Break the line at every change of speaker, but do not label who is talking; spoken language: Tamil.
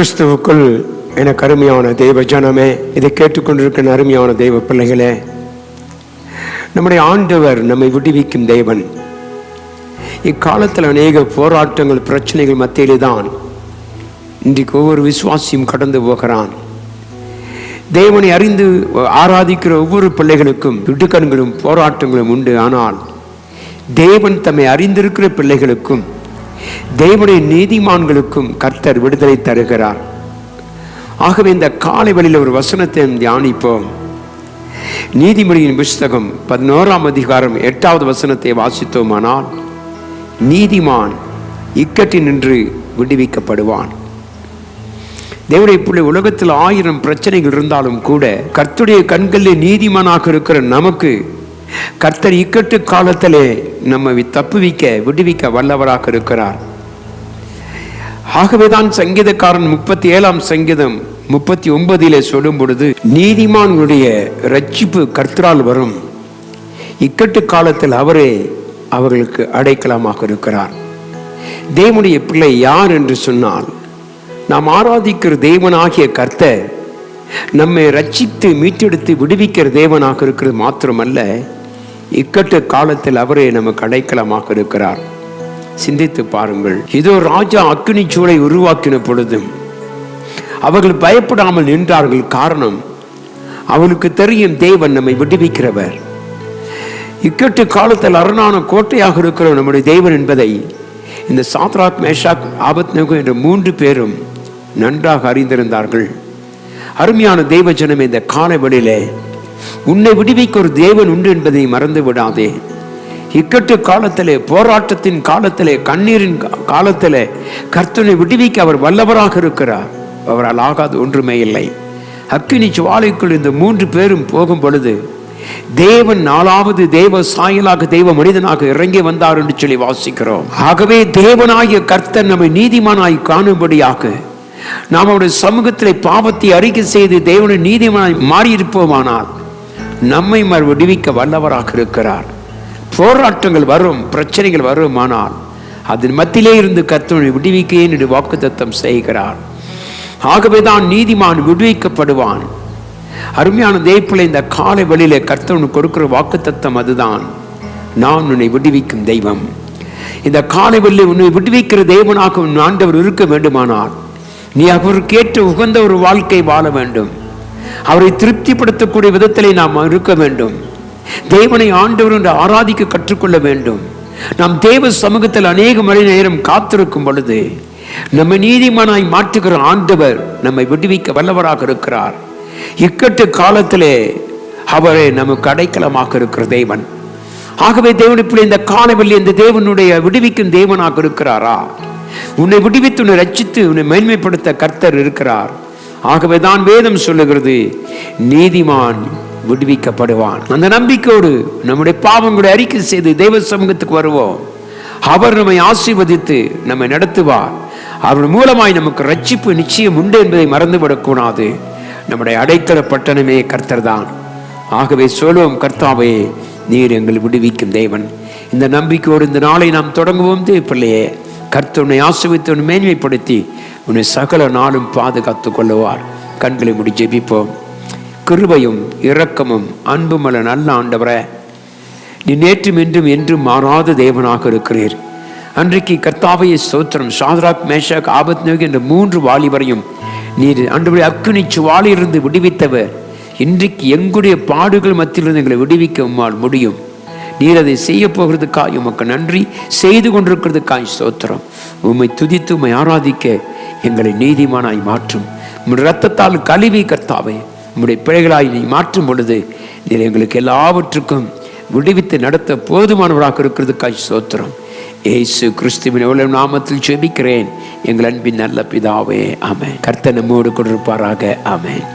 கிறிஸ்துவுக்குள் எனக்கு அருமையான தெய்வ ஜனமே, இதை கேட்டுக்கொண்டிருக்கிற அருமையான தெய்வ பிள்ளைகளே, நம்முடைய ஆண்டவர் நம்மை விடுவிக்கும் தேவன். இக்காலத்தில் அநேக போராட்டங்கள், பிரச்சனைகள் மத்தியிலே தான் இன்றைக்கு ஒவ்வொரு விசுவாசியும் கடந்து போகிறான். தேவனை அறிந்து ஆராதிக்கிற ஒவ்வொரு பிள்ளைகளுக்கும் இடுக்கண்களும் போராட்டங்களும் உண்டு. ஆனால் தேவன் தம்மை அறிந்திருக்கிற பிள்ளைகளுக்கும் தேவனுடைய நீதிமான்களுக்கும் கர்த்தர் விடுதலை தருகிறார். ஆகவே இந்த காலை வேளையில் ஒரு வசனத்தை தியானிப்போம். நீதிமொழியின் புஸ்தகம் 11ஆம் அதிகாரம் 8வது வசனத்தை வாசித்தோமானால், நீதிமான் இக்கட்டில் நின்று விடுவிக்கப்படுவான். தேவனுடைய பிள்ளை, உலகத்தில் 1000 பிரச்சனைகள் இருந்தாலும் கூட கர்த்தருடைய கண்களில் நீதிமானாக இருக்கிற நமக்கு கர்த்தர் இக்கட்டு காலத்திலே நம்மை தப்புவிக்க விடுவிக்க வல்லவராக இருக்கிறார். ஆகவேதான் சங்கீதக்காரன் 37ஆம் சங்கீதம் 39 சொல்லும் பொழுது, நீதிமான்களுடைய ரட்சிப்பு கர்த்தரால் வரும், இக்கட்டு காலத்தில் அவரே அவர்களுக்கு அடைக்கலமாக இருக்கிறார். தேவனுடைய பிள்ளை யார் என்று சொன்னால், நாம் ஆராதிக்கிற தேவனாகிய கர்த்தர் நம்மை ரட்சித்து மீட்டெடுத்து விடுவிக்கிற தேவனாக இருக்கிறது மாத்திரமல்ல, இக்கட்டு காலத்தில் அவரே நமக்கு அடைக்கலமாக இருக்கிறார். சிந்தித்து பாருங்கள். இதோ ராஜா அக்கினி சூளை உருவாக்கின பொழுதும் அவர்கள் பயப்படாமல் நின்றார்கள். காரணம், அவளுக்கு தெரியும் தேவன் நம்மை விடுவிக்கிறவர். இக்கட்டு காலத்தில் அரணான கோட்டையாக இருக்கிற நம்முடைய தேவன் என்பதை இந்த சாத்ராக், மேஷாக், ஆபத்நேகோ என்ற 3 பேரும் நன்றாக அறிந்திருந்தார்கள். அருமையான தேவ ஜனமே, இந்த காலை வேளையிலே உன்னை விடுவிக்க ஒரு தேவன் உண்டு என்பதை மறந்து விடாதே. இக்கட்டு காலத்திலே, போராட்டத்தின் காலத்திலே, கண்ணீரின் காலத்திலே கர்த்தனை விடுவிக்க அவர் வல்லவராக இருக்கிறார். அவரால் ஆகாது ஒன்றுமே இல்லை. அக்கினி ஜுவாலைக்குள் இந்த 3 பேரும் போகும் பொழுது தேவன் 4வது தேவ சாயலாக தெய்வ மனிதனாக இறங்கி வந்தார் என்று சொல்லி வாசிக்கிறோம். ஆகவே தேவனாகிய கர்த்தர் நம்மை நீதிமானாய் காணும்படியாக நாம் அவருடைய சமூகத்திலே பாவத்தை அறிக்கை செய்து தேவனை நீதிமானாய் மாறியிருப்போமானால் நம்மை விடுவிக்க வல்லவராக இருக்கிறார். போராட்டங்கள் வரும், பிரச்சனைகள் வரும், ஆனால் அதன் மத்தியிலே இருந்து கர்த்தனை விடுவிக்க என்று வாக்குத்தத்தம் செய்கிறார். ஆகவேதான் நீதிமான் விடுவிக்கப்படுவான். அருமையான தேவப்பிள்ளை, இந்த காலை வழியிலே கர்த்தனுக்கு கொடுக்கிற வாக்குத்தத்தம் அதுதான், நான் உன்னை விடுவிக்கும் தெய்வம். இந்த காலை வழியில் உன்னை விடுவிக்கிற தேவனாக உன் ஆண்டவர் இருக்க வேண்டுமானால் நீ அவருக்கு ஏற்ற உகந்த ஒரு வாழ்க்கை வாழ வேண்டும். அவரை திருப்திப்படுத்தக்கூடிய விதத்திலே நாம் இருக்க வேண்டும். தேவனை ஆண்டவர் என்று ஆராதிக்க கற்றுக்கொள்ள வேண்டும். நாம் தேவ சமூகத்தில் அநேக மணி நேரம் காத்திருக்கும் பொழுது நம்மை நீதிமானாய் மாற்றுகிற ஆண்டவர் நம்மை விடுவிக்க வல்லவராக இருக்கிறார். இக்கட்டு காலத்திலே அவரே நமக்கு அடைக்கலமாக இருக்கிற தேவன். ஆகவே தேவனுடைய இந்த காலைவெளி இந்த தேவனுடைய விடுவிக்கும் தேவனாக இருக்கிறாரா? உன்னை விடுவித்து உன்னை ரட்சித்து உன்னை மேன்மைப்படுத்த கர்த்தர் இருக்கிறார். ஆகவேதான் வேதம் சொல்லுகிறது, நீதிமான் விடுவிக்கப்படுவான். அந்த நம்பிக்கையோடு நம்முடைய பாவங்களை அறிக்கை செய்து தெய்வ சமூகத்துக்கு வருவோம். அவர் நம்மை ஆசீர்வதித்து நம்மை நடத்துவார். அவர் மூலமாய் நமக்கு ரட்சிப்பு நிச்சயம் உண்டு என்பதை மறந்துவிடக்கூடாது. நம்முடைய அடைக்கல பட்டணமே கர்த்தர் தான். ஆகவே சொல்வோம், கர்த்தாவே நீர் எங்கள் விடுவிக்கும் தேவன். இந்த நம்பிக்கையோடு இந்த நாளை நாம் தொடங்குவோம். பிள்ளையே, கர்த்தர் உன்னை ஆசீர்வதித்து உன்னை மேன்மைப்படுத்தி உன்னை சகல நாளும் பாதுகாத்து கொள்ளுவார். கண்களை மூடி ஜெபிப்போம். கிருபையும் இரக்கமும் அன்புமல்ல நல்ல ஆண்டவரே, நீ நேற்றும் இன்றும் என்றும் மாறாத தேவனாக இருக்கிறீர். அன்றைக்கு கர்த்தாவே ஸ்தோத்திரம். சாத்ராக், மேஷாக், ஆபத்நேகோ என்ற 3 வாலிபரையும் நீர் ஆண்டவரே அக்கினி ஜுவாலையிலிருந்து விடுவித்தவர். இன்றைக்கு எங்களுடைய பாடுகள் மத்தியிலிருந்து எங்களை விடுவிக்க உம்மால் முடியும். நீர் அதை செய்ய போகிறதுக்காய் உமக்கு நன்றி. செய்து கொண்டிருக்கிறதுக்காய் ஸ்தோத்திரம். உம்மை துதித்து உம்மை ஆராதிக்க எங்களை நீதிமானாய் மாற்றும். உம்முடைய இரத்தத்தால் கழுவி கர்த்தாவே உம்முடைய பிழைகளாய் நீ மாற்றும் பொழுது நீர் எங்களுக்கு எல்லாவற்றுக்கும் விடுவித்து நடத்த போதுமானவராக இருக்கிறதுக்காய் ஸ்தோத்திரம். இயேசு கிறிஸ்துவின் எவ்வளவு நாமத்தில் ஜெபிக்கிறேன் எங்கள் அன்பின் நல்ல பிதாவே, ஆமென். கர்த்தர் நம்மோடு கொண்டிருப்பாராக. ஆமென்.